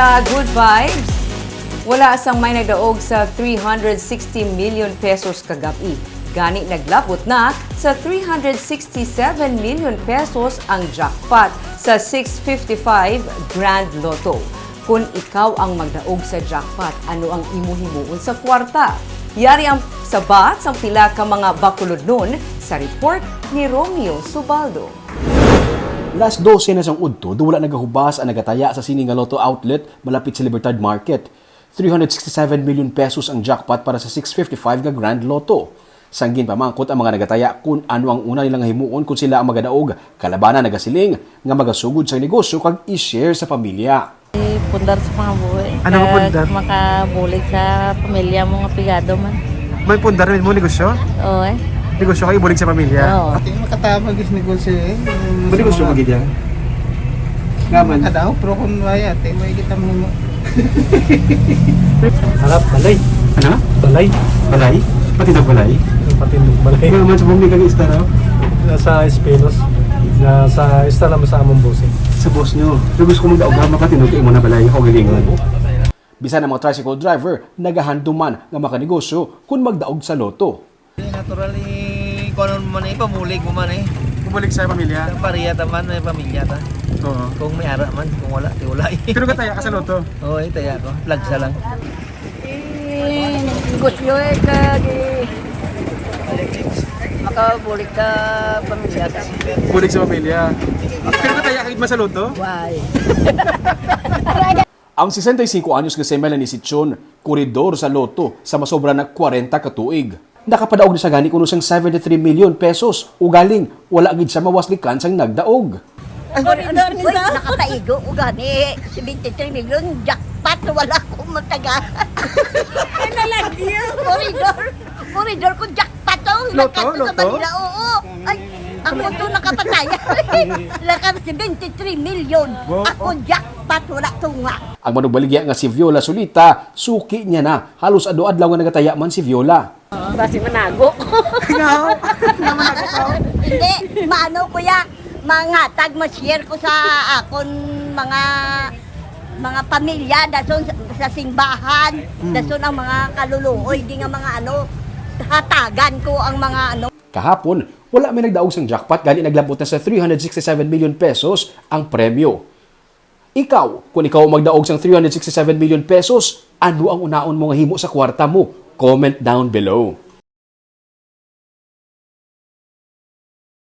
sa Good Vibes. Wala sang may nagdaog sa 360 million pesos kagabi. Gani naglapot na sa 367 million pesos ang jackpot sa 655 Grand Lotto. Kung ikaw ang magdaog sa jackpot, ano ang imuhimuon sa kwarta? Yari ang sabat sa pila ka mga bakulod nun sa report ni Romeo Subaldo. Las 12 na sang udto, wala nagahubas ang nagataya sa Sininga Lotto outlet malapit sa Libertad Market. 367 million pesos ang jackpot para sa 655 nga Grand Lotto. Sanggin pamangkot ang mga nagataya kung ano ang una nilang himuon kung sila ang magadaog, kalabanan nagasiling nga magasugod sa negosyo kag i-share sa pamilya. Pundar sa mga buhay. Ano nga pundar? Makabulig sa pamilya mo nga pigado man. May pundar rin mo negosyo? Oo eh. Negosyo kayo bulig sa pamilya? Oo. Makatabag is negosyo eh. May negosyo magid yan? Ngaman. Kadaw, pero kung waya, may kita mo. Harap, balay. Ano? Balay. Balay? Patindog balay? Patindog balay. Ngaman sa bumi kang ista raw? Sa Espinos. Sa ista naman sa among boss. Sa boss nyo. Pero gusto ko magdaog nga patindog kayo mo na balay ako galingon. Bisan ang mga tricycle driver, nagahanduman nga makanegosyo kung magdaog sa loto. Naturally, kung ano man eh, pamulig mo man eh. Bulig sa pamilya? Sa pariya taman, may pamilya ta. Oo. Kung may ara man, kung wala, di wala eh. Pero kataya ka sa loto? Oo eh, taya ko. Plug sa lang. Negosyo eh kag makabulig sa pamilya ta. Bulig sa pamilya. Pero kataya ka man sa loto? Why? Ang 65 anyos nga si Melanie Sichon, koridor sa loto sa masobra na 40 katuig. Nakapadaog na sa gani kuno siyang 73 million pesos. Ugaling, wala gid siya mawaslikan sang nagdaog. Uy, nakataigo o gani, 73 million, jackpot, wala akong mataga. Koridor ko jackpot to. Loto? Lakat ko sa Loto? Manila, oo. Ay, ako to nakapataya. Lakam 73 million. Wow. Ako jackpot, wala tunga. Ang manugbaligya nga si Viola Solita, suki niya na. Halos ado-adlaw nga nagataya man si Viola. Basi manago. Hindi, maano kuya, mga tag ma-share ko sa akon mga pamilya, dason sa simbahan, dason ang mga kaluluoy, di nga mga ano, hatagan ko ang mga ano. Kahapon, wala may nagdaog sang jackpot gani naglabot na sa 367 million pesos ang premyo. Ikaw, kung ikaw magdaog sang 367 million pesos, ano ang unaon mo nga himo sa kwarta mo? Comment down below.